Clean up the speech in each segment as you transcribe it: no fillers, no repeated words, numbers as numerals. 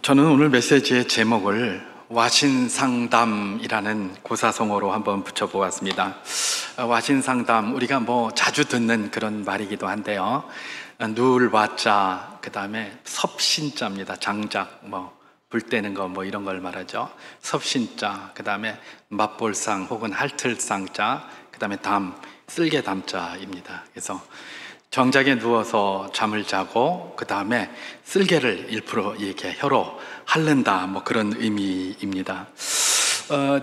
저는 오늘 메시지의 제목을 와신상담이라는 고사성어로 한번 붙여보았습니다. 와신상담, 우리가 자주 듣는 그런 말이기도 한데요. 누울 와자, 그 다음에 섭신자입니다. 장작, 불 때는 거 이런 걸 말하죠. 섭신자, 그 다음에 맛볼상 혹은 할틀상자, 그 다음에 담, 쓸개 담자입니다. 그래서 정작에 누워서 잠을 자고 그 다음에 쓸개를 일부러 이렇게 혀로 핥는다, 그런 의미입니다.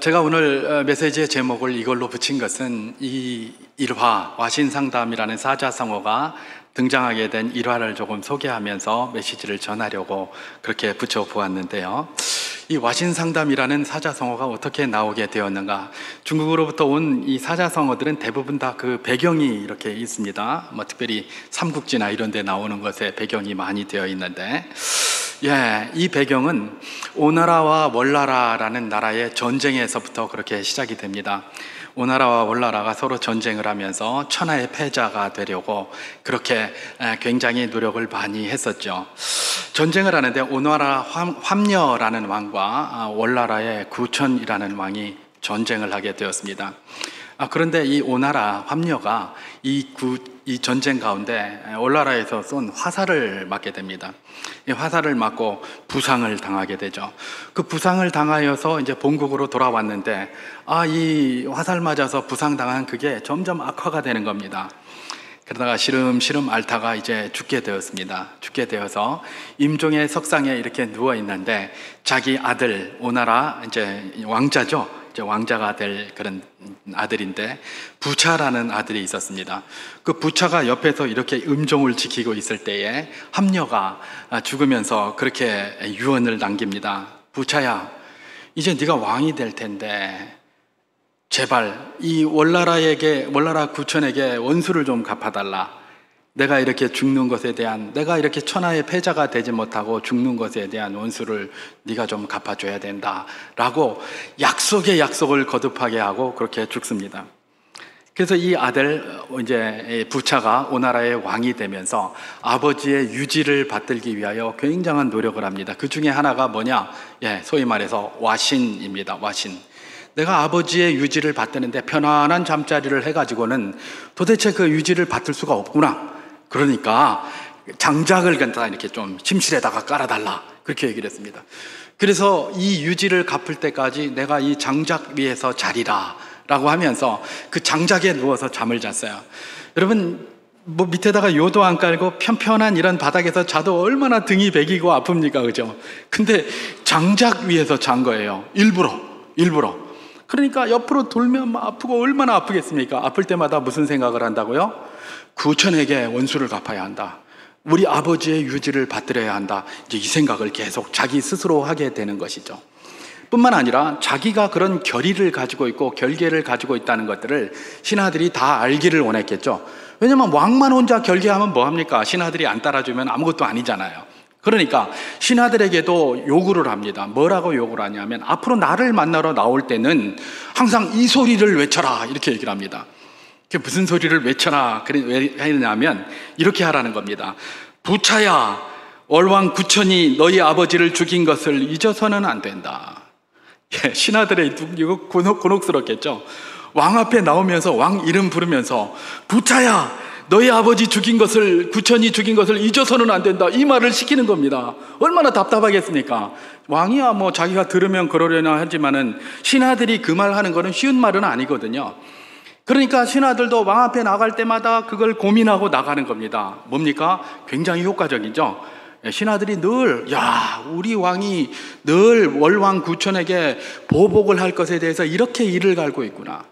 제가 오늘 메시지의 제목을 이걸로 붙인 것은 이 일화, 와신상담이라는 사자성어가 등장하게 된 일화를 조금 소개하면서 메시지를 전하려고 그렇게 붙여보았는데요. 이 와신상담이라는 사자성어가 어떻게 나오게 되었는가? 중국으로부터 온 이 사자성어들은 대부분 다 그 배경이 이렇게 있습니다. 특별히 삼국지나 이런 데 나오는 것에 배경이 많이 되어 있는데, 이 배경은 오나라와 월나라라는 나라의 전쟁에서부터 그렇게 시작이 됩니다. 오나라와 월나라가 서로 전쟁을 하면서 천하의 패자가 되려고 그렇게 굉장히 노력을 많이 했었죠. 전쟁을 하는데 오나라 함녀라는 왕과 월나라의 구천이라는 왕이 전쟁을 하게 되었습니다. 그런데 이 오나라 함녀가 이 전쟁 가운데 월나라에서 쏜 화살을 맞게 됩니다. 이 화살을 맞고 부상을 당하게 되죠. 그 부상을 당하여서 이제 본국으로 돌아왔는데, 이 화살 맞아서 부상당한 그게 점점 악화가 되는 겁니다. 그러다가 시름시름 앓다가 이제 죽게 되었습니다. 죽게 되어서 임종의 석상에 이렇게 누워 있는데, 자기 아들, 오나라 이제 왕자죠. 이제 왕자가 될 그런 아들인데, 부차라는 아들이 있었습니다. 그 부차가 옆에서 이렇게 임종을 지키고 있을 때에 함녀가 죽으면서 그렇게 유언을 남깁니다. 부차야, 이제 네가 왕이 될 텐데 제발 이 월나라 구천에게 원수를 좀 갚아달라. 내가 이렇게 죽는 것에 대한, 내가 이렇게 천하의 패자가 되지 못하고 죽는 것에 대한 원수를 네가 좀 갚아줘야 된다 라고 약속의 약속을 거듭하게 하고 그렇게 죽습니다. 그래서 이 아들 이제 부차가 오나라의 왕이 되면서 아버지의 유지를 받들기 위하여 굉장한 노력을 합니다. 그 중에 하나가 뭐냐? 소위 말해서 와신입니다. 와신. 내가 아버지의 유지를 받드는데 편안한 잠자리를 해가지고는 도대체 그 유지를 받을 수가 없구나. 그러니까 장작을 갖다 이렇게 좀 침실에다가 깔아달라, 그렇게 얘기를 했습니다. 그래서 이 유지를 갚을 때까지 내가 이 장작 위에서 자리라 라고 하면서 그 장작에 누워서 잠을 잤어요. 여러분, 밑에다가 요도 안 깔고 편편한 이런 바닥에서 자도 얼마나 등이 베기고 아픕니까, 그죠? 근데 장작 위에서 잔 거예요. 일부러. 그러니까 옆으로 돌면 아프고 얼마나 아프겠습니까? 아플 때마다 무슨 생각을 한다고요? 구천에게 원수를 갚아야 한다. 우리 아버지의 유지를 받들어야 한다. 이제 이 생각을 계속 자기 스스로 하게 되는 것이죠. 뿐만 아니라 자기가 그런 결의를 가지고 있고 결계를 가지고 있다는 것들을 신하들이 다 알기를 원했겠죠. 왜냐면 왕만 혼자 결계하면 뭐합니까? 신하들이 안 따라주면 아무것도 아니잖아요. 그러니까 신하들에게도 요구를 합니다. 뭐라고 요구를 하냐면, 앞으로 나를 만나러 나올 때는 항상 이 소리를 외쳐라, 이렇게 얘기를 합니다. 그게 무슨 소리를 외쳐라 왜 했냐면 이렇게 하라는 겁니다. 부차야, 월왕 구천이 너희 아버지를 죽인 것을 잊어서는 안 된다. 신하들의 이거 곤혹스럽겠죠. 왕 앞에 나오면서 왕 이름 부르면서 부차야, 너희 아버지 죽인 것을, 구천이 죽인 것을 잊어서는 안 된다, 이 말을 시키는 겁니다. 얼마나 답답하겠습니까? 왕이야 자기가 들으면 그러려나 하지만은 신하들이 그 말 하는 거는 쉬운 말은 아니거든요. 그러니까 신하들도 왕 앞에 나갈 때마다 그걸 고민하고 나가는 겁니다. 뭡니까? 굉장히 효과적이죠. 신하들이 늘, 우리 왕이 늘 월왕 구천에게 보복을 할 것에 대해서 이렇게 이를 갈고 있구나.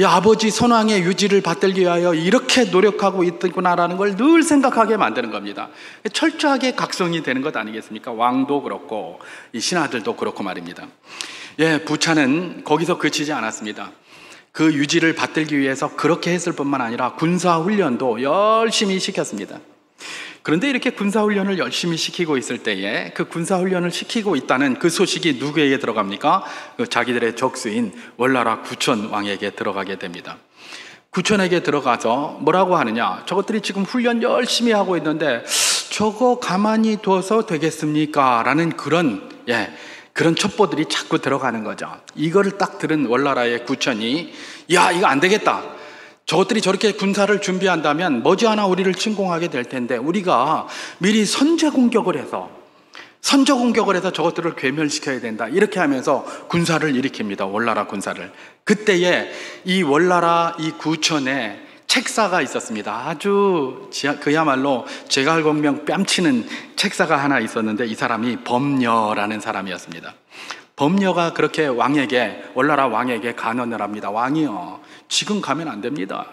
아버지 선왕의 유지를 받들기 위하여 이렇게 노력하고 있구나라는 걸 늘 생각하게 만드는 겁니다. 철저하게 각성이 되는 것 아니겠습니까? 왕도 그렇고 이 신하들도 그렇고 말입니다. 부차는 거기서 그치지 않았습니다. 그 유지를 받들기 위해서 그렇게 했을 뿐만 아니라 군사훈련도 열심히 시켰습니다. 그런데 이렇게 군사훈련을 열심히 시키고 있을 때에 그 군사훈련을 시키고 있다는 그 소식이 누구에게 들어갑니까? 자기들의 적수인 월나라 구천 왕에게 들어가게 됩니다. 구천에게 들어가서 뭐라고 하느냐? 저것들이 지금 훈련 열심히 하고 있는데 저거 가만히 둬서 되겠습니까? 라는 그런 첩보들이 자꾸 들어가는 거죠. 이거를 딱 들은 월나라의 구천이 야, 이거 안 되겠다. 저것들이 저렇게 군사를 준비한다면 머지않아 우리를 침공하게 될 텐데 우리가 미리 선제 공격을 해서 저것들을 괴멸시켜야 된다. 이렇게 하면서 군사를 일으킵니다. 월나라 군사를. 그때에 이 월나라 이 구천에 책사가 있었습니다. 아주 그야말로 제갈공명 뺨치는 책사가 하나 있었는데 이 사람이 범녀라는 사람이었습니다. 범녀가 그렇게 월나라 왕에게 간언을 합니다. 왕이요, 지금 가면 안 됩니다.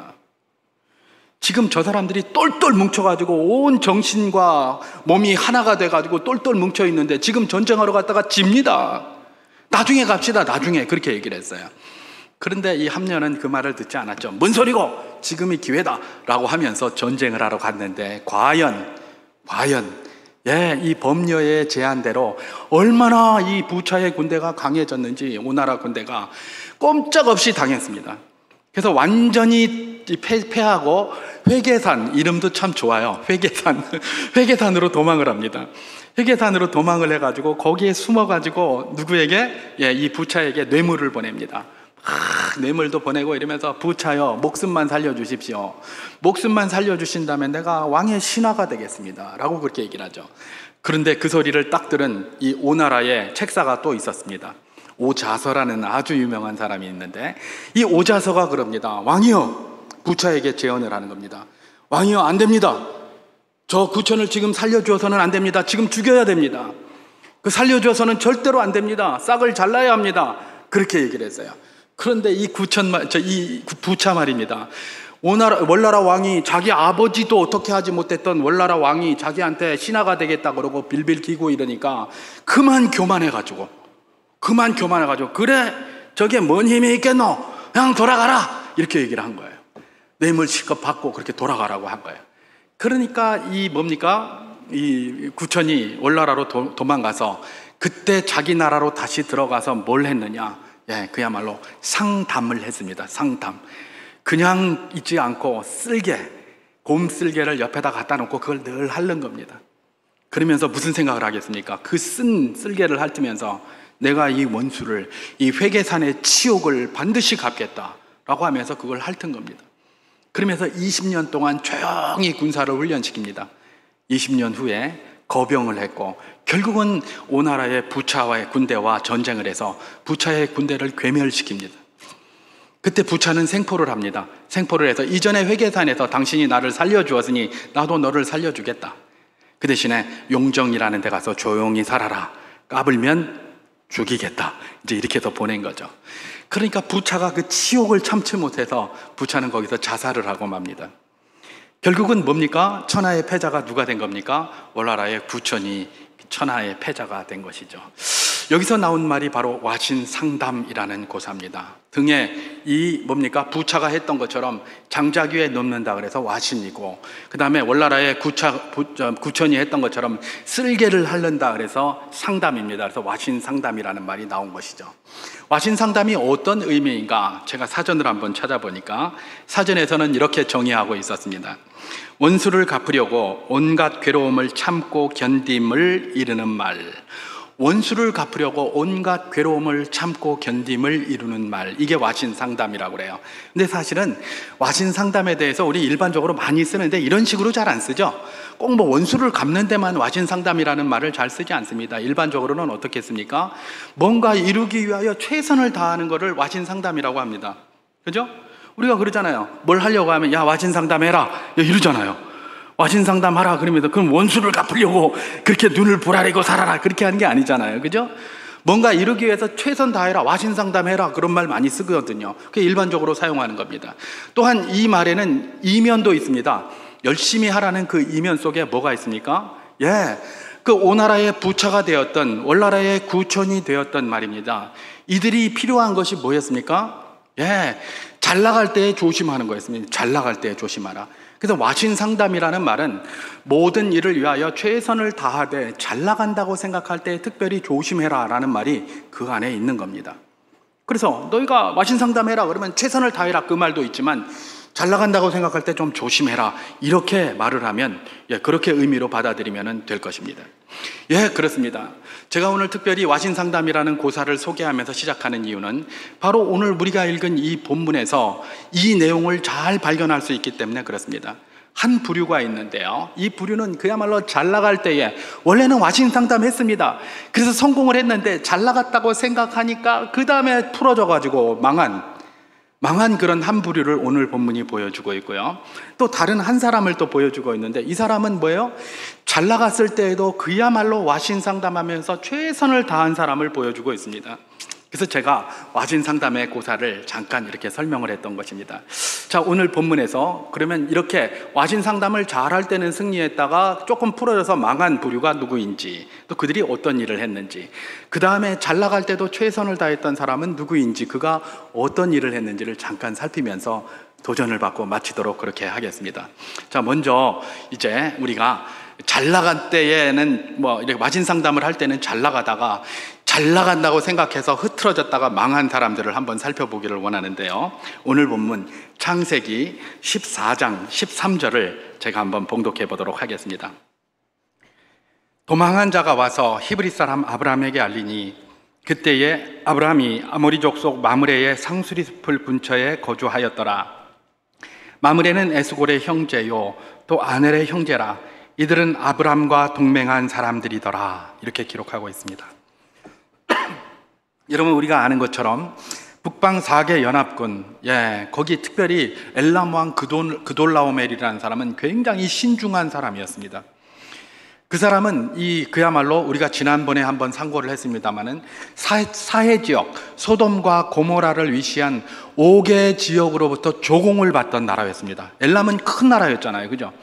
지금 저 사람들이 똘똘 뭉쳐가지고 온 정신과 몸이 하나가 돼가지고 똘똘 뭉쳐있는데 지금 전쟁하러 갔다가 집니다. 나중에 갑시다. 나중에. 그렇게 얘기를 했어요. 그런데 이 함녀는 그 말을 듣지 않았죠. 뭔 소리고, 지금이 기회다 라고 하면서 전쟁을 하러 갔는데 과연 이 범녀의 제안대로 얼마나 이 부차의 군대가 강해졌는지 오나라 군대가 꼼짝없이 당했습니다. 그래서 완전히 패하고 회계산, 이름도 참 좋아요. 회계산으로 도망을 합니다. 회계산으로 도망을 해가지고 거기에 숨어가지고 누구에게? 이 부차에게 뇌물을 보냅니다. 뇌물도 보내고 이러면서 부차여, 목숨만 살려주십시오. 목숨만 살려주신다면 내가 왕의 신하가 되겠습니다 라고 그렇게 얘기를 하죠. 그런데 그 소리를 딱 들은 이 오나라의 책사가 또 있었습니다. 오자서라는 아주 유명한 사람이 있는데 이 오자서가 그럽니다. 왕이여, 부차에게 제언을 하는 겁니다. 왕이여, 안 됩니다. 저 구천을 지금 살려주어서는 안 됩니다. 지금 죽여야 됩니다. 그 살려주어서는 절대로 안 됩니다. 싹을 잘라야 합니다. 그렇게 얘기를 했어요. 그런데 이 부차 말입니다. 월나라 왕이, 자기 아버지도 어떻게 하지 못했던 월나라 왕이 자기한테 신하가 되겠다 그러고 빌빌 기고 이러니까 그만 교만해가지고 그래, 저게 뭔 힘이 있겠노? 그냥 돌아가라! 이렇게 얘기를 한 거예요. 뇌물 실컷 받고 그렇게 돌아가라고 한 거예요. 그러니까 이 구천이 월나라로 도망가서 그때 자기 나라로 다시 들어가서 뭘 했느냐? 그야말로 상담을 했습니다. 상담. 그냥 있지 않고 곰쓸개를 옆에다 갖다 놓고 그걸 늘 핥는 겁니다. 그러면서 무슨 생각을 하겠습니까? 그 쓴 쓸개를 핥으면서 내가 이 원수를, 이 회계산의 치욕을 반드시 갚겠다라고 하면서 그걸 핥은 겁니다. 그러면서 20년 동안 조용히 군사를 훈련시킵니다. 20년 후에 거병을 했고 결국은 오나라의 부차와의 군대와 전쟁을 해서 부차의 군대를 괴멸시킵니다. 그때 부차는 생포를 합니다. 생포를 해서 이전에 회계산에서 당신이 나를 살려주었으니 나도 너를 살려주겠다. 그 대신에 용정이라는 데 가서 조용히 살아라. 까불면 죽이겠다. 이제 이렇게 해서 보낸 거죠. 그러니까 부차가 그 치욕을 참지 못해서 부차는 거기서 자살을 하고 맙니다. 결국은 뭡니까? 천하의 패자가 누가 된 겁니까? 월나라의 구천이 천하의 패자가 된 것이죠. 여기서 나온 말이 바로 와신상담이라는 고사입니다. 등에 부차가 했던 것처럼 장자귀에 넣는다 그래서 와신이고, 그 다음에 월나라의 구천이 했던 것처럼 쓸개를 핥는다 그래서 상담입니다. 그래서 와신상담이라는 말이 나온 것이죠. 와신상담이 어떤 의미인가? 제가 사전을 한번 찾아보니까 사전에서는 이렇게 정의하고 있었습니다. 원수를 갚으려고 온갖 괴로움을 참고 견딤을 이루는 말. 원수를 갚으려고 온갖 괴로움을 참고 견딤을 이루는 말, 이게 와신상담이라고 그래요. 근데 사실은 와신상담에 대해서 우리 일반적으로 많이 쓰는데 이런 식으로 잘 안 쓰죠. 꼭 원수를 갚는 데만 와신상담이라는 말을 잘 쓰지 않습니다. 일반적으로는 어떻게 씁니까? 뭔가 이루기 위하여 최선을 다하는 것을 와신상담이라고 합니다. 그죠? 우리가 그러잖아요. 뭘 하려고 하면 야, 와신상담해라 이러잖아요. 와신상담하라 그러면서 그럼 원수를 갚으려고 그렇게 눈을 부라리고 살아라 그렇게 하는 게 아니잖아요. 그죠? 뭔가 이루기 위해서 최선 다해라, 와신상담해라 그런 말 많이 쓰거든요. 그게 일반적으로 사용하는 겁니다. 또한 이 말에는 이면도 있습니다. 열심히 하라는 그 이면 속에 뭐가 있습니까? 그 오나라의 부차가 되었던 월나라의 구천이 되었던 말입니다. 이들이 필요한 것이 뭐였습니까? 잘 나갈 때 조심하는 거였습니다. 잘 나갈 때 조심하라. 그래서 와신상담이라는 말은 모든 일을 위하여 최선을 다하되 잘 나간다고 생각할 때 특별히 조심해라 라는 말이 그 안에 있는 겁니다. 그래서 너희가 와신상담해라 그러면 최선을 다해라 그 말도 있지만 잘 나간다고 생각할 때 좀 조심해라. 이렇게 말을 하면 그렇게 의미로 받아들이면 될 것입니다. 예, 그렇습니다. 제가 오늘 특별히 와신상담이라는 고사를 소개하면서 시작하는 이유는 바로 오늘 우리가 읽은 이 본문에서 이 내용을 잘 발견할 수 있기 때문에 그렇습니다. 한 부류가 있는데요, 이 부류는 그야말로 잘 나갈 때에 원래는 와신상담했습니다. 그래서 성공을 했는데 잘 나갔다고 생각하니까 그 다음에 풀어져가지고 망한 그런 한 부류를 오늘 본문이 보여주고 있고요. 또 다른 한 사람을 또 보여주고 있는데, 이 사람은 뭐예요? 잘 나갔을 때에도 그야말로 와신상담하면서 최선을 다한 사람을 보여주고 있습니다. 그래서 제가 와신상담의 고사를 잠깐 이렇게 설명을 했던 것입니다. 자, 오늘 본문에서 그러면 이렇게 와신상담을 잘할 때는 승리했다가 조금 풀어져서 망한 부류가 누구인지, 또 그들이 어떤 일을 했는지, 그 다음에 잘 나갈 때도 최선을 다했던 사람은 누구인지, 그가 어떤 일을 했는지를 잠깐 살피면서 도전을 받고 마치도록 그렇게 하겠습니다. 자, 먼저 이제 우리가 잘 나갈 때에는 이렇게 와신상담을 할 때는 잘 나가다가 잘 나간다고 생각해서 흐트러졌다가 망한 사람들을 한번 살펴보기를 원하는데요, 오늘 본문 창세기 14장 13절을 제가 한번 봉독해 보도록 하겠습니다. 도망한 자가 와서 히브리 사람 아브라함에게 알리니 그때에 아브라함이 아모리 족속 마므레의 상수리 숲을 근처에 거주하였더라. 마므레는 에스골의 형제요 또 아넬의 형제라. 이들은 아브라함과 동맹한 사람들이더라. 이렇게 기록하고 있습니다. 여러분, 우리가 아는 것처럼 북방 4개 연합군, 거기 특별히 엘람 왕 그돌라오멜이라는 사람은 굉장히 신중한 사람이었습니다. 그 사람은 그야말로 우리가 지난번에 한번 상고를 했습니다마는 사해 지역 소돔과 고모라를 위시한 5개 지역으로부터 조공을 받던 나라였습니다. 엘람은 큰 나라였잖아요, 그죠?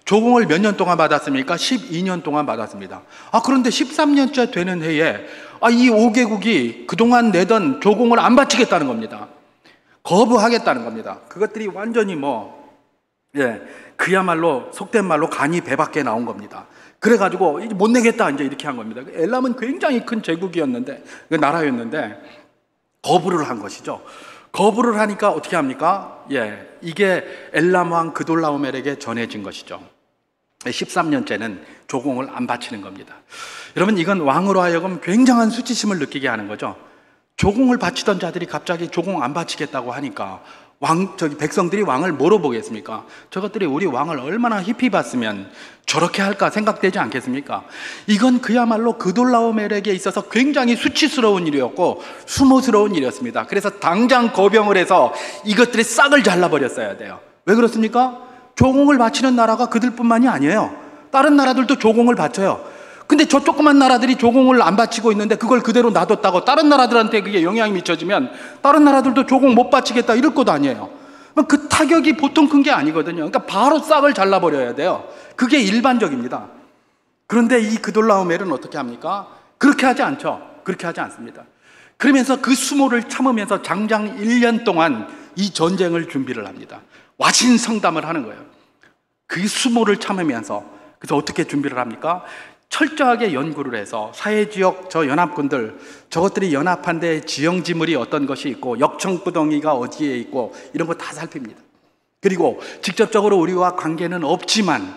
조공을 몇 년 동안 받았습니까? 12년 동안 받았습니다. 그런데 13년째 되는 해에 이 5개국이 그동안 내던 조공을 안 바치겠다는 겁니다. 거부하겠다는 겁니다. 그것들이 완전히 그야말로 속된 말로 간이 배 밖에 나온 겁니다. 그래가지고 못 내겠다 이제 이렇게 한 겁니다. 엘람은 굉장히 큰 제국이었는데, 나라였는데 거부를 한 것이죠. 거부를 하니까 어떻게 합니까? 이게 엘람 왕 그돌라오멜에게 전해진 것이죠. 13년째는 조공을 안 바치는 겁니다. 여러분, 이건 왕으로 하여금 굉장한 수치심을 느끼게 하는 거죠. 조공을 바치던 자들이 갑자기 조공 안 바치겠다고 하니까 백성들이 왕을 뭐로 보겠습니까? 저것들이 우리 왕을 얼마나 희피 봤으면 저렇게 할까 생각되지 않겠습니까? 이건 그야말로 그돌라오멜에게 있어서 굉장히 수치스러운 일이었고 수모스러운 일이었습니다. 그래서 당장 거병을 해서 이것들의 싹을 잘라버렸어야 돼요. 왜 그렇습니까? 조공을 바치는 나라가 그들뿐만이 아니에요. 다른 나라들도 조공을 바쳐요. 근데 저 조그만 나라들이 조공을 안 바치고 있는데 그걸 그대로 놔뒀다고 다른 나라들한테 그게 영향이 미쳐지면 다른 나라들도 조공 못 바치겠다 이럴 것도 아니에요. 그 타격이 보통 큰 게 아니거든요. 그러니까 바로 싹을 잘라버려야 돼요. 그게 일반적입니다. 그런데 이 그돌라오멜은 어떻게 합니까? 그렇게 하지 않죠. 그렇게 하지 않습니다. 그러면서 그 수모를 참으면서 장장 1년 동안 이 전쟁을 준비를 합니다. 와신상담을 하는 거예요. 그 수모를 참으면서. 그래서 어떻게 준비를 합니까? 철저하게 연구를 해서 사해지역 저 연합군들, 저것들이 연합한데 지형지물이 어떤 것이 있고 역청구덩이가 어디에 있고 이런 거 다 살핍니다. 그리고 직접적으로 우리와 관계는 없지만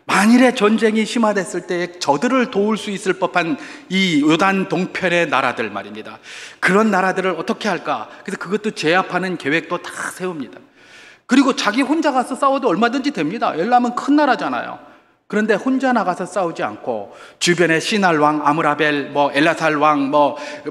만일에 전쟁이 심화됐을 때 저들을 도울 수 있을 법한 이 요단 동편의 나라들 말입니다. 그런 나라들을 어떻게 할까? 그래서 그것도 제압하는 계획도 다 세웁니다. 그리고 자기 혼자 가서 싸워도 얼마든지 됩니다. 엘람은 큰 나라잖아요. 그런데 혼자 나가서 싸우지 않고 주변에 시날 왕, 아므라벨, 엘라살 왕,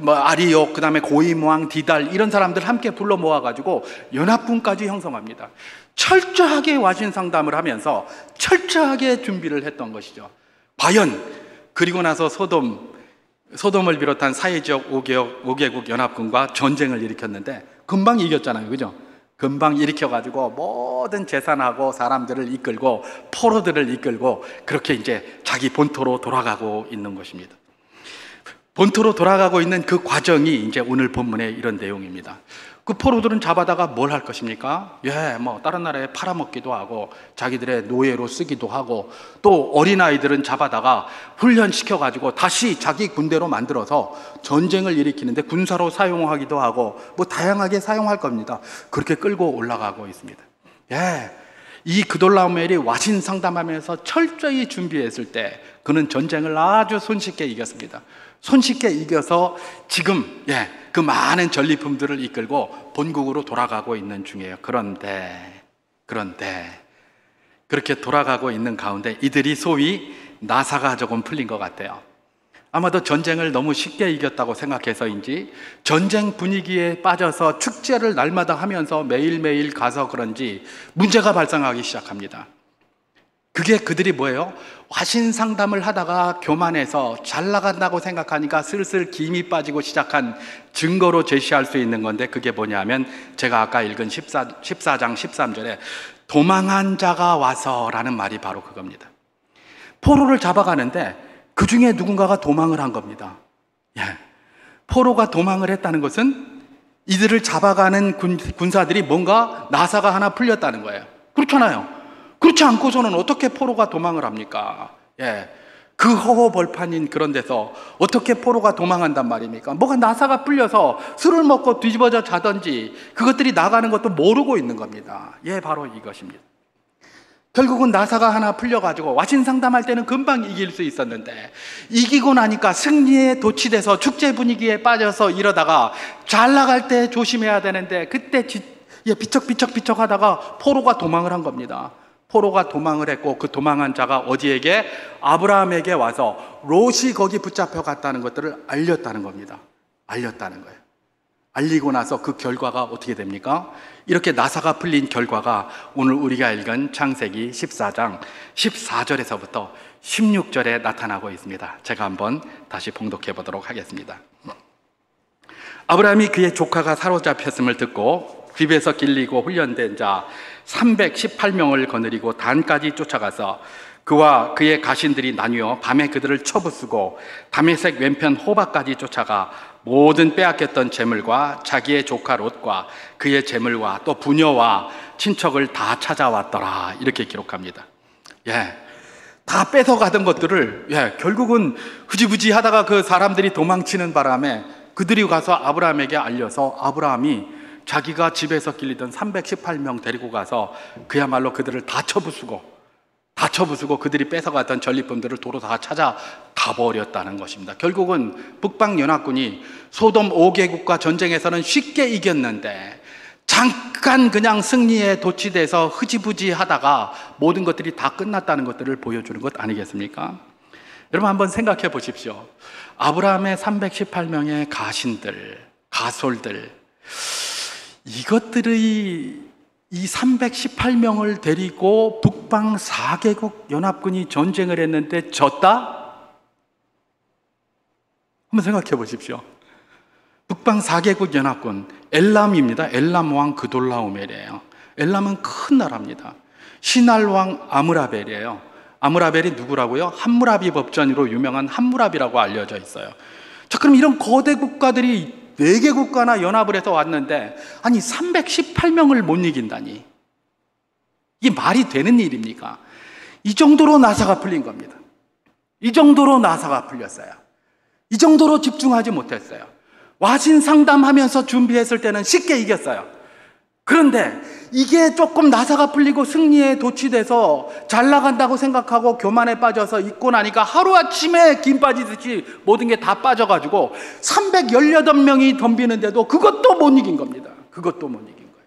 아리옥, 그 다음에 고임 왕, 디달 이런 사람들 함께 불러 모아가지고 연합군까지 형성합니다. 철저하게 와신상담을 하면서 철저하게 준비를 했던 것이죠. 과연 그리고 나서 소돔을 비롯한 사해지역 5개국 연합군과 전쟁을 일으켰는데 금방 이겼잖아요, 그죠? 금방 일으켜가지고 모든 재산하고 사람들을 이끌고 포로들을 이끌고 그렇게 이제 자기 본토로 돌아가고 있는 것입니다. 본토로 돌아가고 있는 그 과정이 이제 오늘 본문의 이런 내용입니다. 그 포로들은 잡아다가 뭘 할 것입니까? 다른 나라에 팔아먹기도 하고 자기들의 노예로 쓰기도 하고 또 어린아이들은 잡아다가 훈련시켜가지고 다시 자기 군대로 만들어서 전쟁을 일으키는데 군사로 사용하기도 하고 다양하게 사용할 겁니다. 그렇게 끌고 올라가고 있습니다. 예, 이 그돌라오멜이 와신 상담하면서 철저히 준비했을 때 그는 전쟁을 아주 손쉽게 이겼습니다. 손쉽게 이겨서 지금 그 많은 전리품들을 이끌고 본국으로 돌아가고 있는 중이에요. 그런데 그렇게 돌아가고 있는 가운데 이들이 소위 나사가 조금 풀린 것 같아요. 아마도 전쟁을 너무 쉽게 이겼다고 생각해서인지 전쟁 분위기에 빠져서 축제를 날마다 하면서 매일매일 가서 그런지 문제가 발생하기 시작합니다. 그게 그들이 뭐예요? 화신 상담을 하다가 교만해서 잘 나간다고 생각하니까 슬슬 김이 빠지고 시작한 증거로 제시할 수 있는 건데, 그게 뭐냐면 제가 아까 읽은 14장 13절에 도망한 자가 와서라는 말이 바로 그겁니다. 포로를 잡아가는데 그 중에 누군가가 도망을 한 겁니다. 포로가 도망을 했다는 것은 이들을 잡아가는 군사들이 뭔가 나사가 하나 풀렸다는 거예요. 그렇잖아요. 그렇지 않고서는 어떻게 포로가 도망을 합니까? 그 허허벌판인 그런 데서 어떻게 포로가 도망한단 말입니까? 뭐가 나사가 풀려서 술을 먹고 뒤집어져 자든지 그것들이 나가는 것도 모르고 있는 겁니다. 바로 이것입니다. 결국은 나사가 하나 풀려가지고 와신 상담할 때는 금방 이길 수 있었는데, 이기고 나니까 승리에 도취돼서 축제 분위기에 빠져서 이러다가 잘 나갈 때 조심해야 되는데 그때 비척비척 하다가 포로가 도망을 한 겁니다. 포로가 도망을 했고 그 도망한 자가 어디에게? 아브라함에게 와서 롯이 거기 붙잡혀 갔다는 것들을 알렸다는 겁니다. 알렸다는 거예요. 알리고 나서 그 결과가 어떻게 됩니까? 이렇게 나사가 풀린 결과가 오늘 우리가 읽은 창세기 14장 14절에서부터 16절에 나타나고 있습니다. 제가 한번 다시 봉독해 보도록 하겠습니다. 아브라함이 그의 조카가 사로잡혔음을 듣고 집에서 길리고 훈련된 자 318명을 거느리고 단까지 쫓아가서 그와 그의 가신들이 나뉘어 밤에 그들을 쳐부수고 다메섹 왼편 호바까지 쫓아가 모든 빼앗겼던 재물과 자기의 조카 롯과 그의 재물과 또 부녀와 친척을 다 찾아왔더라, 이렇게 기록합니다. 다 뺏어가던 것들을 결국은 흐지부지 하다가 그 사람들이 도망치는 바람에 그들이 가서 아브라함에게 알려서 아브라함이 자기가 집에서 길리던 318명 데리고 가서 그야말로 그들을 다 쳐부수고 그들이 뺏어갔던 전리품들을 도로 다 찾아가 버렸다는 것입니다. 결국은 북방연합군이 소돔 5개국과 전쟁에서는 쉽게 이겼는데 잠깐 그냥 승리에 도취돼서 흐지부지 하다가 모든 것들이 다 끝났다는 것들을 보여주는 것 아니겠습니까? 여러분 한번 생각해 보십시오. 아브라함의 318명의 가신들, 가솔들, 이것들이 이 318명을 데리고 북방 4개국 연합군이 전쟁을 했는데 졌다? 한번 생각해 보십시오. 북방 4개국 연합군, 엘람입니다. 엘람 왕 그돌라오멜이에요. 엘람은 큰 나라입니다. 시날 왕 아므라벨이에요. 아므라벨이 누구라고요? 함무라비 법전으로 유명한 함무라비라고 알려져 있어요. 자, 그럼 이런 거대 국가들이 4개 국가나 연합을 해서 왔는데 아니 318명을 못 이긴다니, 이게 말이 되는 일입니까? 이 정도로 나사가 풀린 겁니다. 이 정도로 나사가 풀렸어요. 이 정도로 집중하지 못했어요. 와신 상담하면서 준비했을 때는 쉽게 이겼어요. 그런데 이게 조금 나사가 풀리고 승리에 도취돼서 잘 나간다고 생각하고 교만에 빠져서 있고 나니까 하루아침에 김 빠지듯이 모든 게 다 빠져가지고 318명이 덤비는데도 그것도 못 이긴 겁니다. 그것도 못 이긴 거예요.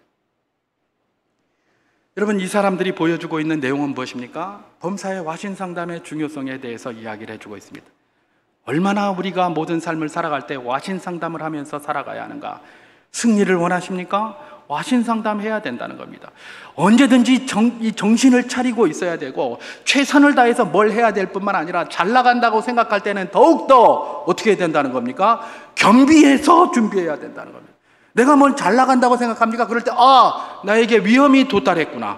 여러분, 이 사람들이 보여주고 있는 내용은 무엇입니까? 범사의 와신 상담의 중요성에 대해서 이야기를 해주고 있습니다. 얼마나 우리가 모든 삶을 살아갈 때 와신 상담을 하면서 살아가야 하는가? 승리를 원하십니까? 와신 상담해야 된다는 겁니다. 언제든지 이 정신을 차리고 있어야 되고 최선을 다해서 뭘 해야 될 뿐만 아니라 잘 나간다고 생각할 때는 더욱더 어떻게 해야 된다는 겁니까? 겸비해서 준비해야 된다는 겁니다. 내가 뭘 잘 나간다고 생각합니까? 그럴 때 나에게 위험이 도달했구나,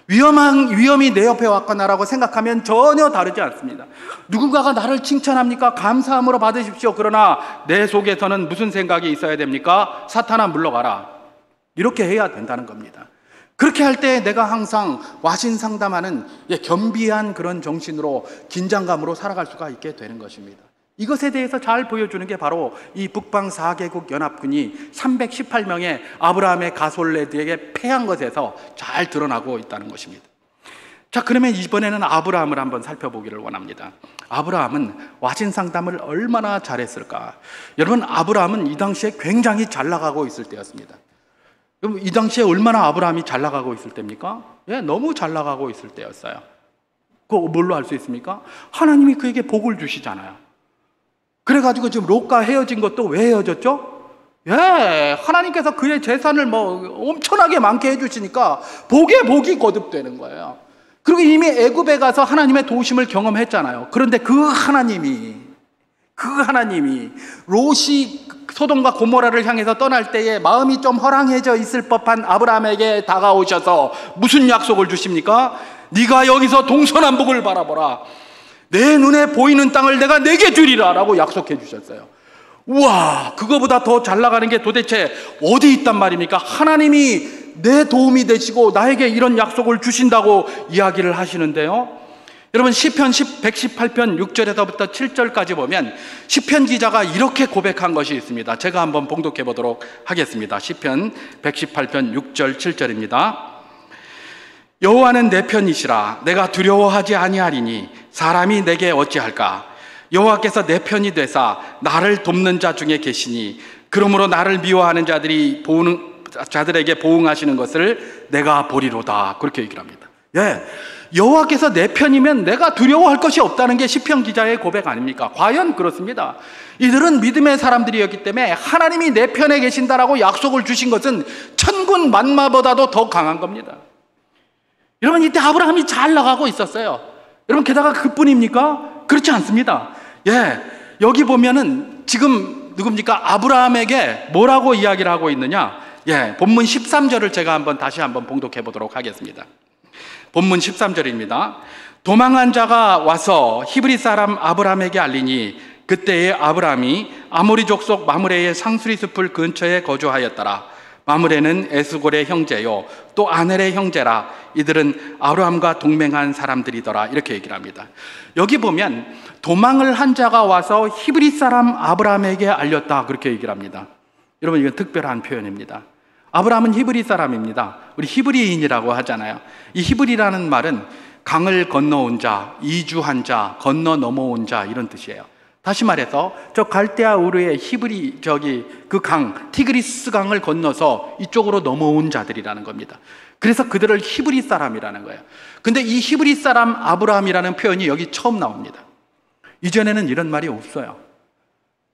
위험이 내 옆에 왔구나라고 생각하면 전혀 다르지 않습니다. 누군가가 나를 칭찬합니까? 감사함으로 받으십시오. 그러나 내 속에서는 무슨 생각이 있어야 됩니까? 사탄아 물러가라, 이렇게 해야 된다는 겁니다. 그렇게 할 때 내가 항상 와신 상담하는 겸비한 그런 정신으로 긴장감으로 살아갈 수가 있게 되는 것입니다. 이것에 대해서 잘 보여주는 게 바로 이 북방 4개국 연합군이 318명의 아브라함의 가솔레드에게 패한 것에서 잘 드러나고 있다는 것입니다. 자, 그러면 이번에는 아브라함을 한번 살펴보기를 원합니다. 아브라함은 와신상담을 얼마나 잘했을까? 여러분, 아브라함은 이 당시에 굉장히 잘 나가고 있을 때였습니다. 그럼 이 당시에 얼마나 아브라함이 잘 나가고 있을 때입니까? 예, 너무 잘 나가고 있을 때였어요. 그거 뭘로 알 수 있습니까? 하나님이 그에게 복을 주시잖아요. 그래가지고 지금 롯과 헤어진 것도 왜 헤어졌죠? 예, 하나님께서 그의 재산을 엄청나게 많게 해주시니까 복에 복이 거듭되는 거예요. 그리고 이미 애굽에 가서 하나님의 도우심을 경험했잖아요. 그런데 그 하나님이 롯이 소돔과 고모라를 향해서 떠날 때에 마음이 좀 허랑해져 있을 법한 아브라함에게 다가오셔서 무슨 약속을 주십니까? 네가 여기서 동서남북을 바라보라. 내 눈에 보이는 땅을 내가 내게 주리라 라고 약속해 주셨어요. 우와, 그거보다 더 잘 나가는 게 도대체 어디 있단 말입니까? 하나님이 내 도움이 되시고 나에게 이런 약속을 주신다고 이야기를 하시는데요. 여러분, 시편 118편 6절에서부터 7절까지 보면 시편 기자가 이렇게 고백한 것이 있습니다. 제가 한번 봉독해 보도록 하겠습니다. 시편 118편 6절 7절입니다. 여호와는 내 편이시라. 내가 두려워하지 아니하리니 사람이 내게 어찌할까? 여호와께서 내 편이 되사 나를 돕는 자 중에 계시니 그러므로 나를 미워하는 자들에게 보응하시는 것을 내가 보리로다. 그렇게 얘기를 합니다. 예, 여호와께서 내 편이면 내가 두려워할 것이 없다는 게 시편 기자의 고백 아닙니까? 과연 그렇습니다. 이들은 믿음의 사람들이었기 때문에 하나님이 내 편에 계신다라고 약속을 주신 것은 천군 만마보다도 더 강한 겁니다. 여러분, 이때 아브라함이 잘 나가고 있었어요. 여러분, 게다가 그뿐입니까? 그렇지 않습니다. 예, 여기 보면은 지금 누굽니까? 아브라함에게 뭐라고 이야기를 하고 있느냐? 예, 본문 13절을 제가 다시 한번 봉독해 보도록 하겠습니다. 본문 13절입니다. 도망한 자가 와서 히브리 사람 아브라함에게 알리니 그때에 아브라함이 아모리 족속 마므레의 상수리 숲을 근처에 거주하였더라. 마므레는 에스골의 형제요 또 아넬의 형제라. 이들은 아브라함과 동맹한 사람들이더라. 이렇게 얘기를 합니다. 여기 보면 도망을 한 자가 와서 히브리 사람 아브라함에게 알렸다. 그렇게 얘기를 합니다. 여러분, 이건 특별한 표현입니다. 아브라함은 히브리 사람입니다. 우리 히브리인이라고 하잖아요. 이 히브리라는 말은 강을 건너온 자, 이주한 자, 건너 넘어온 자, 이런 뜻이에요. 다시 말해서 저 갈대아 우르의 히브리 그 강 티그리스 강을 건너서 이쪽으로 넘어온 자들이라는 겁니다. 그래서 그들을 히브리 사람이라는 거예요. 근데 이 히브리 사람 아브라함이라는 표현이 여기 처음 나옵니다. 이전에는 이런 말이 없어요.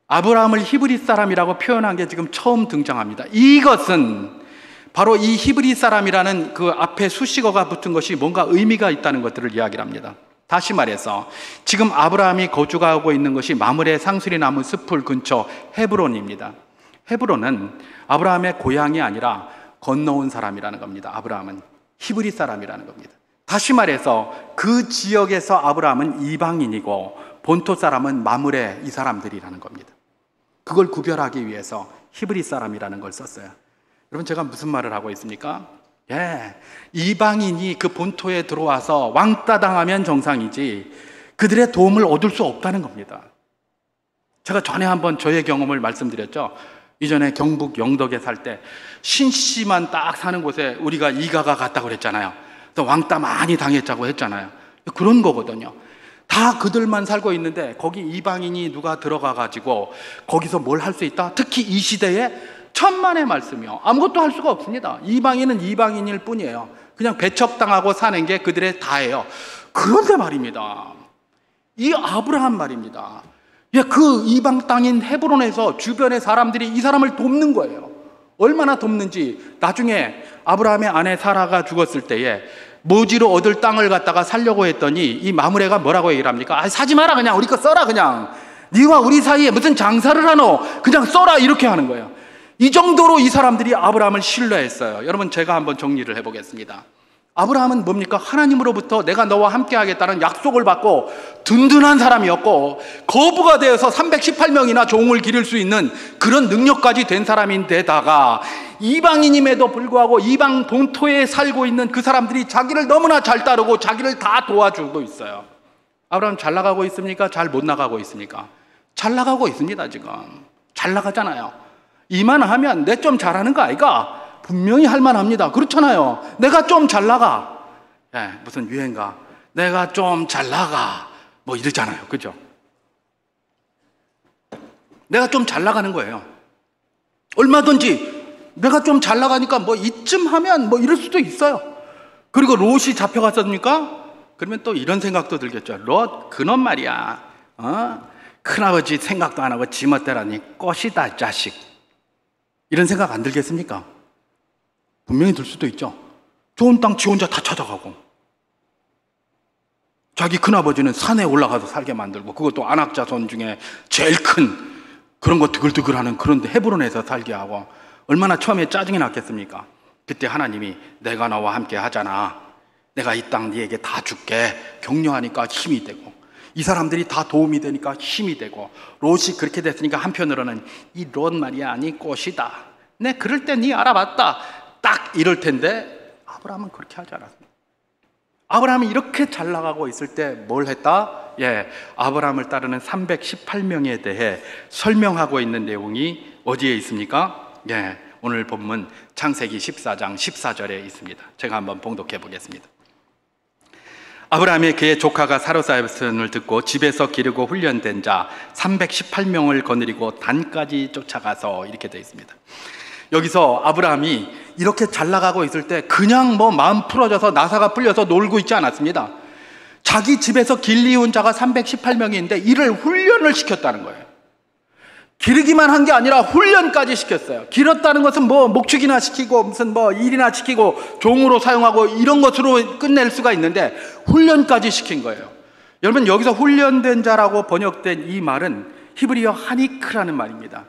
아브라함을 히브리 사람이라고 표현한 게 지금 처음 등장합니다. 이것은 바로 이 히브리 사람이라는 그 앞에 수식어가 붙은 것이 뭔가 의미가 있다는 것들을 이야기를 합니다. 다시 말해서 지금 아브라함이 거주하고 있는 것이 마므레 상수리 나무 숲풀 근처 헤브론입니다. 헤브론은 아브라함의 고향이 아니라 건너온 사람이라는 겁니다. 아브라함은 히브리 사람이라는 겁니다. 다시 말해서 그 지역에서 아브라함은 이방인이고 본토 사람은 마므레 이 사람들이라는 겁니다. 그걸 구별하기 위해서 히브리 사람이라는 걸 썼어요. 여러분, 제가 무슨 말을 하고 있습니까? 예, 이방인이 그 본토에 들어와서 왕따 당하면 정상이지 그들의 도움을 얻을 수 없다는 겁니다. 제가 전에 한번 저의 경험을 말씀드렸죠. 이전에 경북 영덕에 살 때 신씨만 딱 사는 곳에 우리가 이가가 갔다고 그랬잖아요. 그래서 왕따 많이 당했자고 했잖아요. 그런 거거든요. 다 그들만 살고 있는데 거기 이방인이 누가 들어가가지고 거기서 뭘 할 수 있다? 특히 이 시대에 천만의 말씀이요. 아무것도 할 수가 없습니다. 이방인은 이방인일 뿐이에요. 그냥 배척당하고 사는 게 그들의 다예요. 그런데 말입니다. 이 아브라함 말입니다. 그 이방 땅인 헤브론에서 주변의 사람들이 이 사람을 돕는 거예요. 얼마나 돕는지 나중에 아브라함의 아내 사라가 죽었을 때에 모지로 얻을 땅을 갖다가 살려고 했더니 이 마므레가 뭐라고 얘기를 합니까? 사지 마라, 그냥 우리 거 써라. 그냥 네와 우리 사이에 무슨 장사를 하노? 그냥 써라. 이렇게 하는 거예요. 이 정도로 이 사람들이 아브라함을 신뢰했어요. 여러분, 제가 한번 정리를 해보겠습니다. 아브라함은 뭡니까? 하나님으로부터 내가 너와 함께 하겠다는 약속을 받고 든든한 사람이었고 거부가 되어서 318명이나 종을 기를 수 있는 그런 능력까지 된 사람인데다가 이방인임에도 불구하고 이방 본토에 살고 있는 그 사람들이 자기를 너무나 잘 따르고 자기를 다 도와주고 있어요. 아브라함 잘 나가고 있습니까? 잘 못 나가고 있습니까? 잘 나가고 있습니다. 지금 잘 나가잖아요. 이만하면 내 좀 잘하는 거 아이가? 분명히 할만합니다. 그렇잖아요. 내가 좀 잘 나가. 예, 무슨 유행가 내가 좀 잘 나가 뭐 이러잖아요. 그죠? 내가 좀 잘 나가는 거예요. 얼마든지 내가 좀 잘 나가니까 뭐 이쯤 하면 뭐 이럴 수도 있어요. 그리고 롯이 잡혀갔습니까? 그러면 또 이런 생각도 들겠죠. 롯 그놈 말이야, 큰아버지 생각도 안 하고 지멋대로니 꽃이다 자식. 이런 생각 안 들겠습니까? 분명히 들 수도 있죠. 좋은 땅 지 혼자 다 찾아가고, 자기 큰아버지는 산에 올라가서 살게 만들고, 그것도 안악자손 중에 제일 큰 그런 거 드글드글하는 그런 헤브론에서 살게 하고, 얼마나 처음에 짜증이 났겠습니까? 그때 하나님이 내가 너와 함께 하잖아, 내가 이 땅 네에게 다 줄게, 격려하니까 힘이 되고, 이 사람들이 다 도움이 되니까 힘이 되고, 롯이 그렇게 됐으니까 한편으로는 이 롯 말이야 네 꽃이다, 내 그럴 때 네 알아봤다, 딱 이럴 텐데 아브라함은 그렇게 하지 않았습니다. 아브라함이 이렇게 잘 나가고 있을 때 뭘 했다? 아브라함을 따르는 318명에 대해 설명하고 있는 내용이 어디에 있습니까? 오늘 본문 창세기 14장 14절에 있습니다. 제가 한번 봉독해 보겠습니다. 아브라함이 그의 조카가 사로잡혔음을 듣고 집에서 기르고 훈련된 자 318명을 거느리고 단까지 쫓아가서, 이렇게 되어 있습니다. 여기서 아브라함이 이렇게 잘 나가고 있을 때 그냥 뭐 마음 풀어져서 나사가 풀려서 놀고 있지 않았습니다. 자기 집에서 길리운 자가 318명이 있는데 이를 훈련을 시켰다는 거예요. 기르기만 한 게 아니라 훈련까지 시켰어요. 기르다는 것은 뭐 목축이나 시키고 무슨 뭐 일이나 시키고 종으로 사용하고 이런 것으로 끝낼 수가 있는데 훈련까지 시킨 거예요. 여러분, 여기서 훈련된 자라고 번역된 이 말은 히브리어 하니크라는 말입니다.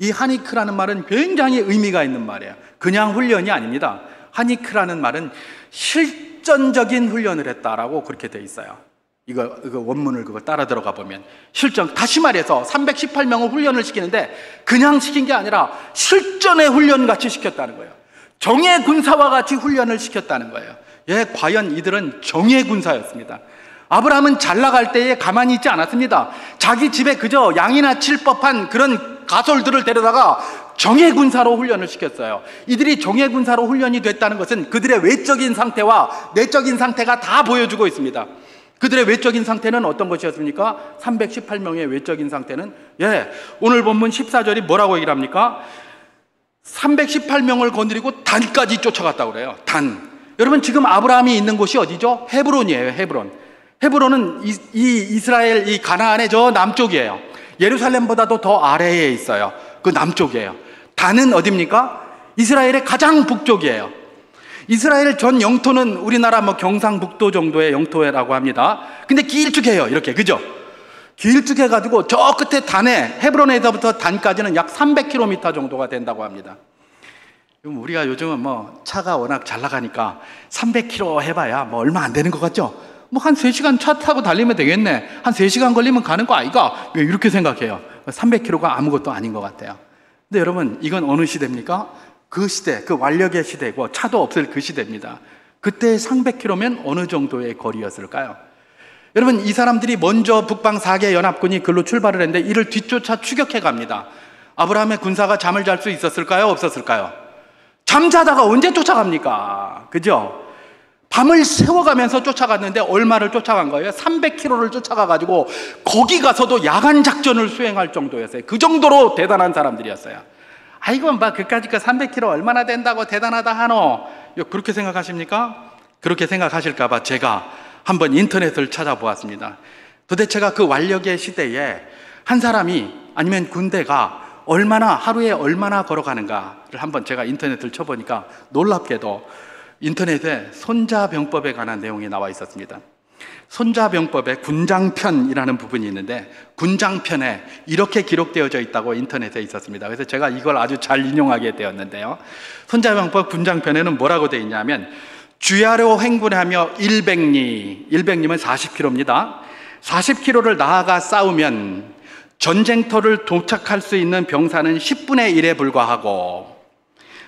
이 하니크라는 말은 굉장히 의미가 있는 말이에요. 그냥 훈련이 아닙니다. 하니크라는 말은 실전적인 훈련을 했다라고 그렇게 돼 있어요. 이거 원문을 그거 따라 들어가 보면 실전, 다시 말해서 318명을 훈련을 시키는데 그냥 시킨 게 아니라 실전의 훈련 같이 시켰다는 거예요. 정예 군사와 같이 훈련을 시켰다는 거예요. 과연 이들은 정예 군사였습니다. 아브라함은 잘 나갈 때에 가만히 있지 않았습니다. 자기 집에 그저 양이나 칠 법한 그런 가솔들을 데려다가 정예 군사로 훈련을 시켰어요. 이들이 정예 군사로 훈련이 됐다는 것은 그들의 외적인 상태와 내적인 상태가 다 보여주고 있습니다. 그들의 외적인 상태는 어떤 것이었습니까? 318명의 외적인 상태는, 오늘 본문 14절이 뭐라고 얘기를 합니까? 318명을 거느리고 단까지 쫓아갔다고 그래요. 단. 여러분, 지금 아브라함이 있는 곳이 어디죠? 헤브론이에요. 헤브론. 헤브론은 이스라엘 이 가나안의 저 남쪽이에요. 예루살렘보다도 더 아래에 있어요. 그 남쪽이에요. 단은 어디입니까? 이스라엘의 가장 북쪽이에요. 이스라엘 전 영토는 우리나라 뭐 경상북도 정도의 영토라고 합니다. 근데 길쭉해요. 이렇게, 그죠? 길쭉해가지고 저 끝에 단에, 헤브론에서부터 단까지는 약 300km 정도가 된다고 합니다. 우리가 요즘은 뭐 차가 워낙 잘 나가니까 300km 해봐야 뭐 얼마 안 되는 것 같죠? 뭐 한 3시간 차 타고 달리면 되겠네, 한 3시간 걸리면 가는 거 아이가? 이렇게 생각해요. 300km가 아무것도 아닌 것 같아요. 근데 여러분, 이건 어느 시대입니까? 그 시대, 그 완력의 시대고 차도 없을 그 시대입니다. 그때 300km면 어느 정도의 거리였을까요? 여러분, 이 사람들이 먼저 북방 4개 연합군이 글로 출발을 했는데 이를 뒤쫓아 추격해 갑니다. 아브라함의 군사가 잠을 잘 수 있었을까요? 없었을까요? 잠자다가 언제 쫓아갑니까? 그죠? 밤을 새워가면서 쫓아갔는데 얼마를 쫓아간 거예요? 300km를 쫓아가가지고 거기 가서도 야간 작전을 수행할 정도였어요. 그 정도로 대단한 사람들이었어요. 아이고, 막 그까짓 거 300km 얼마나 된다고 대단하다 하노? 그렇게 생각하십니까? 그렇게 생각하실까봐 제가 한번 인터넷을 찾아보았습니다. 도대체가 그 완력의 시대에 한 사람이, 아니면 군대가 하루에 얼마나 걸어가는가를 한번 제가 인터넷을 쳐보니까 놀랍게도 인터넷에 손자병법에 관한 내용이 나와 있었습니다. 손자병법에 군장편이라는 부분이 있는데 군장편에 이렇게 기록되어져 있다고 인터넷에 있었습니다. 그래서 제가 이걸 아주 잘 인용하게 되었는데요. 손자병법 군장편에는 뭐라고 되어 있냐면, 주야로 행군하며 100리면 40km입니다. 40km를 나아가 싸우면 전쟁터를 도착할 수 있는 병사는 10분의 1에 불과하고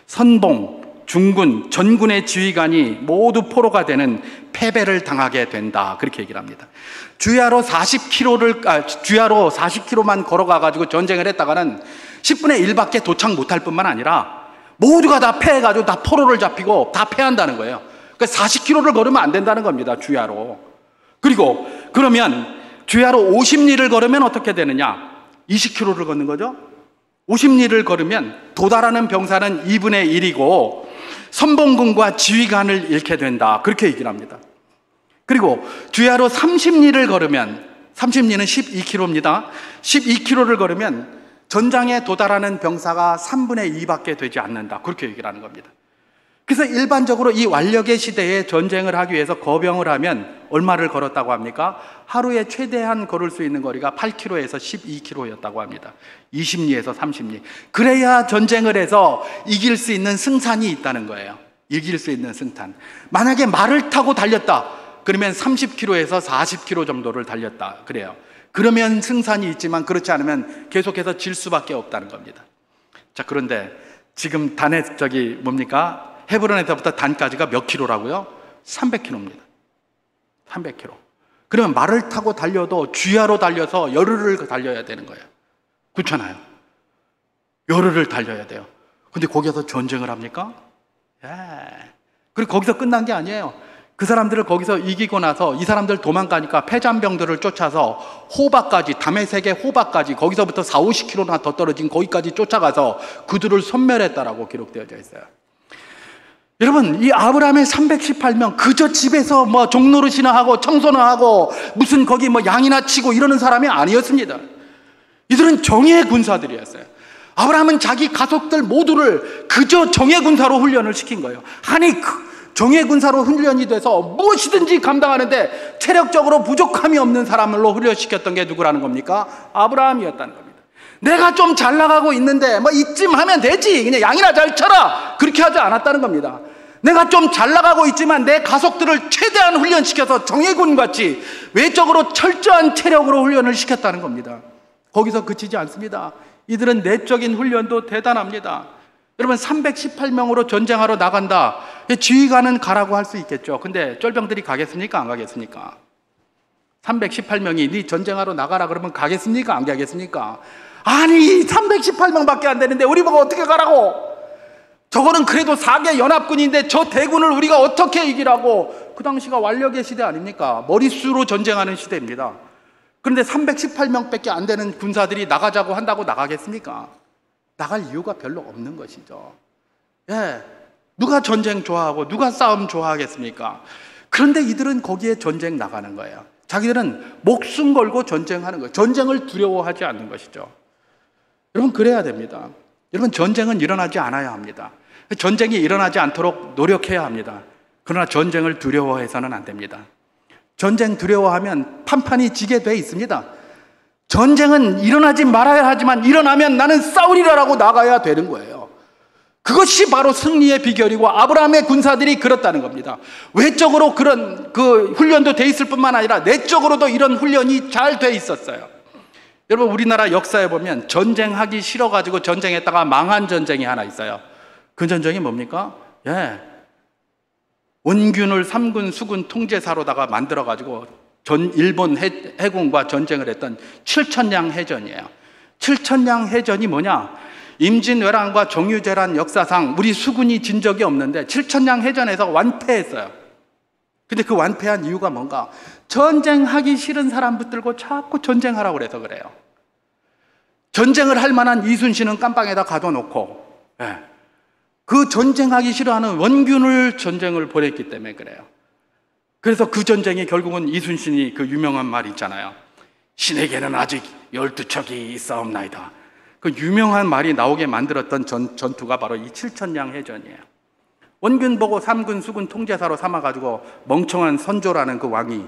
선봉, 중군, 전군의 지휘관이 모두 포로가 되는 패배를 당하게 된다. 그렇게 얘기를 합니다. 주야로 40km만 걸어가가지고 전쟁을 했다가는 10분의 1밖에 도착 못할 뿐만 아니라 모두가 다 패해가지고 다 포로를 잡히고 다 패한다는 거예요. 그러니까 40km를 걸으면 안 된다는 겁니다. 주야로. 그리고 그러면 주야로 50리를 걸으면 어떻게 되느냐? 20km를 걷는 거죠. 50리를 걸으면 도달하는 병사는 2분의 1이고 선봉군과 지휘관을 잃게 된다. 그렇게 얘기를 합니다. 그리고 주야로 30리를 걸으면 30리는 12km입니다. 12km를 걸으면 전장에 도달하는 병사가 3분의 2밖에 되지 않는다. 그렇게 얘기를 하는 겁니다. 그래서 일반적으로 이 완력의 시대에 전쟁을 하기 위해서 거병을 하면 얼마를 걸었다고 합니까? 하루에 최대한 걸을 수 있는 거리가 8km에서 12km였다고 합니다. 20리에서 30리. 그래야 전쟁을 해서 이길 수 있는 승산이 있다는 거예요. 이길 수 있는 승산. 만약에 말을 타고 달렸다. 그러면 30km에서 40km 정도를 달렸다. 그래요. 그러면 승산이 있지만 그렇지 않으면 계속해서 질 수밖에 없다는 겁니다. 자, 그런데 지금 뭡니까? 헤브론에서부터 단까지가 몇 킬로라고요? 300km입니다. 300km. 그러면 말을 타고 달려도 주야로 달려서 열흘을 달려야 되는 거예요. 그렇잖아요. 열흘을 달려야 돼요. 근데 거기서 전쟁을 합니까? 예. 그리고 거기서 끝난 게 아니에요. 그 사람들을 거기서 이기고 나서 이 사람들 도망가니까 패잔병들을 쫓아서 호바까지, 다메섹의 호바까지, 거기서부터 40-50km나 더 떨어진 거기까지 쫓아가서 그들을 섬멸했다라고 기록되어져 있어요. 여러분, 이 아브라함의 318명 그저 집에서 뭐 종노릇이나 하고 청소나 하고 무슨 거기 뭐 양이나 치고 이러는 사람이 아니었습니다. 이들은 정예 군사들이었어요. 아브라함은 자기 가족들 모두를 그저 정예 군사로 훈련을 시킨 거예요. 아니, 정예 군사로 훈련이 돼서 무엇이든지 감당하는데 체력적으로 부족함이 없는 사람으로 훈련시켰던 게 누구라는 겁니까? 아브라함이었다는 겁니다. 내가 좀 잘 나가고 있는데 뭐 이쯤 하면 되지, 그냥 양이나 잘 쳐라, 그렇게 하지 않았다는 겁니다. 내가 좀 잘 나가고 있지만 내 가족들을 최대한 훈련시켜서 정예군같이 외적으로 철저한 체력으로 훈련을 시켰다는 겁니다. 거기서 그치지 않습니다. 이들은 내적인 훈련도 대단합니다. 여러분, 318명으로 전쟁하러 나간다. 지휘관은 가라고 할 수 있겠죠. 근데 쫄병들이 가겠습니까? 안 가겠습니까? 318명이 네 전쟁하러 나가라 그러면 가겠습니까? 안 가겠습니까? 아니, 318명밖에 안 되는데 우리 보고 어떻게 가라고? 저거는 그래도 4개 연합군인데 저 대군을 우리가 어떻게 이기라고? 그 당시가 완력의 시대 아닙니까? 머릿수로 전쟁하는 시대입니다. 그런데 318명밖에 안 되는 군사들이 나가자고 한다고 나가겠습니까? 나갈 이유가 별로 없는 것이죠. 예, 누가 전쟁 좋아하고 누가 싸움 좋아하겠습니까? 그런데 이들은 거기에 전쟁 나가는 거예요. 자기들은 목숨 걸고 전쟁하는 거예요. 전쟁을 두려워하지 않는 것이죠. 여러분, 그래야 됩니다. 여러분, 전쟁은 일어나지 않아야 합니다. 전쟁이 일어나지 않도록 노력해야 합니다. 그러나 전쟁을 두려워해서는 안 됩니다. 전쟁 두려워하면 판판이 지게 돼 있습니다. 전쟁은 일어나지 말아야 하지만 일어나면 나는 싸우리라라고 나가야 되는 거예요. 그것이 바로 승리의 비결이고 아브라함의 군사들이 그렇다는 겁니다. 외적으로 그런 훈련도 돼 있을 뿐만 아니라 내적으로도 이런 훈련이 잘 돼 있었어요. 여러분, 우리나라 역사에 보면 전쟁하기 싫어가지고 전쟁했다가 망한 전쟁이 하나 있어요. 그 전쟁이 뭡니까? 예, 원균을 3군 수군 통제사로다가 만들어가지고 일본 해군과 전쟁을 했던 칠천량 해전이에요. 칠천량 해전이 뭐냐? 임진왜란과 정유재란 역사상 우리 수군이 진 적이 없는데 칠천량 해전에서 완패했어요. 근데 그 완패한 이유가 뭔가? 전쟁하기 싫은 사람 붙들고 자꾸 전쟁하라고 그래서 그래요. 전쟁을 할 만한 이순신은 깜빵에다 가둬놓고, 예, 그 전쟁하기 싫어하는 원균을 전쟁을 보냈기 때문에 그래요. 그래서 그 전쟁이 결국은 이순신이 그 유명한 말 있잖아요. 신에게는 아직 12척이 있사옵나이다. 그 유명한 말이 나오게 만들었던 전투가 바로 이 칠천량 해전이에요. 원균 보고 3군 수군 통제사로 삼아가지고 멍청한 선조라는 그 왕이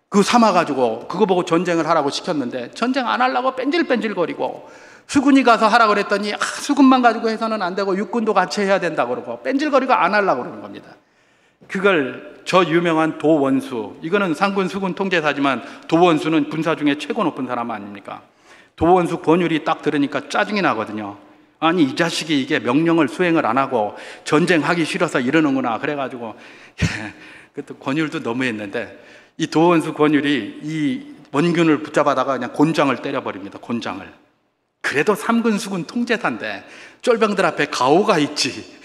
그 삼아가지고 그거 보고 전쟁을 하라고 시켰는데 전쟁 안 하려고 뺀질뺀질거리고, 수군이 가서 하라고 그랬더니 수군만 가지고 해서는 안 되고 육군도 같이 해야 된다고 그러고 뺀질거리고 안 하려고 그러는 겁니다. 그걸 저 유명한 도원수, 이거는 상군 수군 통제사지만 도원수는 군사 중에 최고 높은 사람 아닙니까? 도원수 권율이 딱 들으니까 짜증이 나거든요. 아니 이 자식이 이게 명령을 수행을 안 하고 전쟁하기 싫어서 이러는구나. 그래가지고 그것도 권율도 너무했는데 이 도원수 권율이 이 원균을 붙잡아다가 그냥 곤장을 때려버립니다. 곤장을. 그래도 삼군수군 통제사인데 쫄병들 앞에 가오가 있지.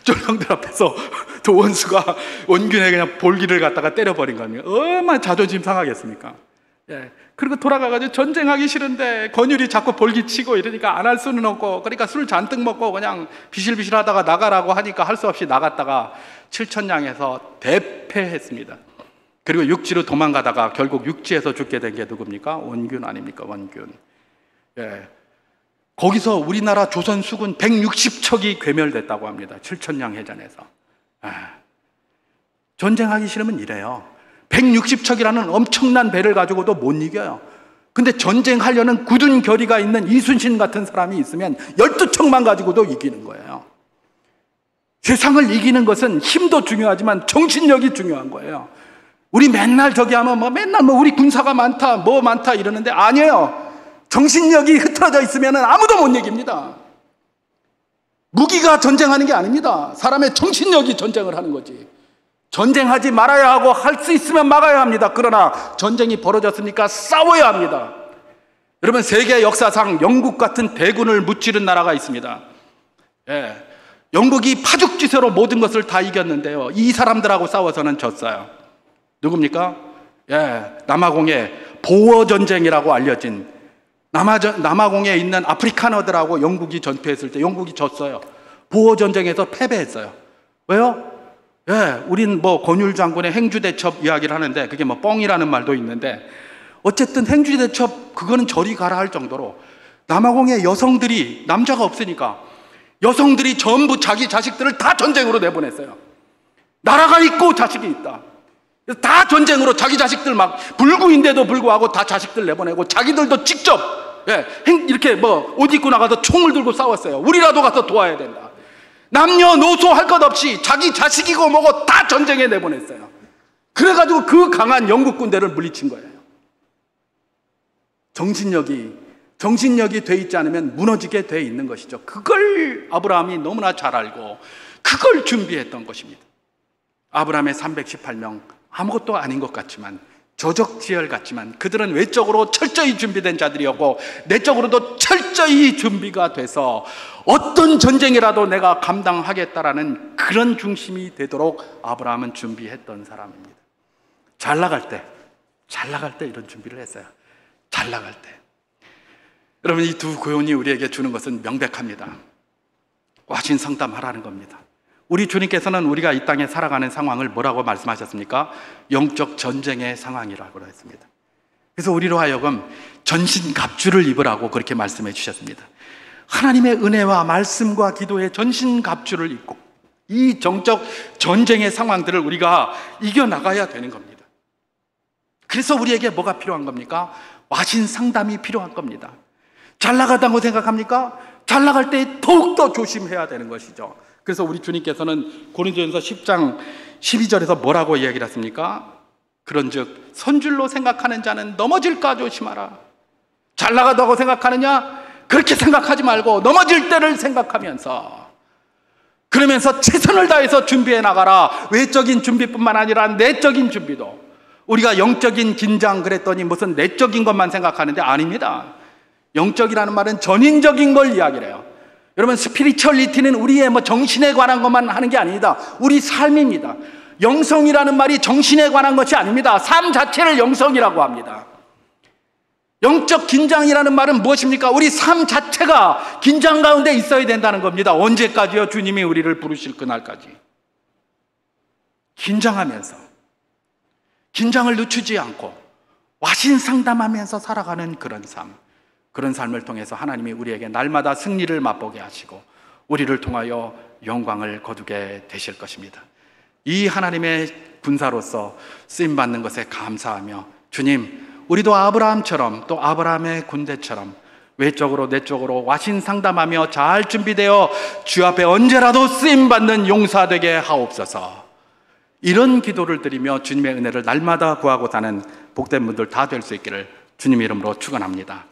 쫄병들 앞에서 도원수가 원균에 그냥 볼기를 갖다가 때려버린 겁니다. 얼마나 자존심 상하겠습니까? 예. 그리고 돌아가가지고 전쟁하기 싫은데 권율이 자꾸 볼기치고 이러니까 안 할 수는 없고, 그러니까 술 잔뜩 먹고 그냥 비실비실 하다가 나가라고 하니까 할 수 없이 나갔다가 칠천량에서 대패했습니다. 그리고 육지로 도망가다가 결국 육지에서 죽게 된 게 누굽니까? 원균 아닙니까? 원균. 예. 거기서 우리나라 조선 수군 160척이 괴멸됐다고 합니다. 칠천량 해전에서. 전쟁하기 싫으면 이래요. 160척이라는 엄청난 배를 가지고도 못 이겨요. 근데 전쟁하려는 굳은 결의가 있는 이순신 같은 사람이 있으면 12척만 가지고도 이기는 거예요. 세상을 이기는 것은 힘도 중요하지만 정신력이 중요한 거예요. 우리 맨날 저기 하면 맨날 우리 군사가 많다, 뭐 많다 이러는데 아니에요. 정신력이 흐트러져 있으면 아무도 못 이깁니다. 무기가 전쟁하는 게 아닙니다. 사람의 정신력이 전쟁을 하는 거지. 전쟁하지 말아야 하고 할 수 있으면 막아야 합니다. 그러나 전쟁이 벌어졌으니까 싸워야 합니다. 여러분, 세계 역사상 영국 같은 대군을 무찌른 나라가 있습니다. 예, 영국이 파죽지세로 모든 것을 다 이겼는데요, 이 사람들하고 싸워서는 졌어요. 누굽니까? 예, 남아공의 보어전쟁이라고 알려진 남아공에 있는 아프리카너들하고 영국이 전투했을 때 영국이 졌어요. 보어전쟁에서 패배했어요. 왜요? 예, 우린 권율 장군의 행주대첩 이야기를 하는데 그게 뻥이라는 말도 있는데, 어쨌든 행주대첩 그거는 저리 가라 할 정도로 남아공의 여성들이, 남자가 없으니까 여성들이 전부 자기 자식들을 다 전쟁으로 내보냈어요. 나라가 있고 자식이 있다. 다 전쟁으로 자기 자식들 막 불구인데도 불구하고 다 자식들 내보내고 자기들도 직접 이렇게 옷 입고 나가서 총을 들고 싸웠어요. 우리라도 가서 도와야 된다. 남녀노소 할 것 없이 자기 자식이고 뭐고 다 전쟁에 내보냈어요. 그래가지고 그 강한 영국 군대를 물리친 거예요. 정신력이 돼 있지 않으면 무너지게 돼 있는 것이죠. 그걸 아브라함이 너무나 잘 알고 그걸 준비했던 것입니다. 아브라함의 318명, 아무것도 아닌 것 같지만, 저적지열 같지만 그들은 외적으로 철저히 준비된 자들이었고 내적으로도 철저히 준비가 돼서 어떤 전쟁이라도 내가 감당하겠다라는 그런 중심이 되도록 아브라함은 준비했던 사람입니다. 잘 나갈 때 이런 준비를 했어요. 잘 나갈 때. 여러분, 이 두 교훈이 우리에게 주는 것은 명백합니다. 와신 상담하라는 겁니다. 우리 주님께서는 우리가 이 땅에 살아가는 상황을 뭐라고 말씀하셨습니까? 영적 전쟁의 상황이라고 했습니다. 그래서 우리로 하여금 전신갑주를 입으라고 그렇게 말씀해 주셨습니다. 하나님의 은혜와 말씀과 기도의 전신갑주를 입고 이 정적 전쟁의 상황들을 우리가 이겨나가야 되는 겁니다. 그래서 우리에게 뭐가 필요한 겁니까? 와신 상담이 필요한 겁니다. 잘 나가다고 생각합니까? 잘 나갈 때 더욱더 조심해야 되는 것이죠. 그래서 우리 주님께서는 고린도전서 10장 12절에서 뭐라고 이야기를 했습니까? 그런즉 선줄로 생각하는 자는 넘어질까 조심하라. 잘 나가다고 생각하느냐? 그렇게 생각하지 말고 넘어질 때를 생각하면서, 그러면서 최선을 다해서 준비해 나가라. 외적인 준비뿐만 아니라 내적인 준비도. 우리가 영적인 긴장 그랬더니 무슨 내적인 것만 생각하는데 아닙니다. 영적이라는 말은 전인적인 걸 이야기를 해요. 여러분, 스피리추얼리티는 우리의 정신에 관한 것만 하는 게 아닙니다. 우리 삶입니다. 영성이라는 말이 정신에 관한 것이 아닙니다. 삶 자체를 영성이라고 합니다. 영적 긴장이라는 말은 무엇입니까? 우리 삶 자체가 긴장 가운데 있어야 된다는 겁니다. 언제까지요? 주님이 우리를 부르실 그날까지. 긴장하면서, 긴장을 늦추지 않고 와신 상담하면서 살아가는 그런 삶, 그런 삶을 통해서 하나님이 우리에게 날마다 승리를 맛보게 하시고 우리를 통하여 영광을 거두게 되실 것입니다. 이 하나님의 군사로서 쓰임받는 것에 감사하며, 주님, 우리도 아브라함처럼, 또 아브라함의 군대처럼 외적으로 내적으로 와신 상담하며 잘 준비되어 주 앞에 언제라도 쓰임받는 용사 되게 하옵소서. 이런 기도를 드리며 주님의 은혜를 날마다 구하고 사는 복된 분들 다 될 수 있기를 주님 이름으로 축원합니다.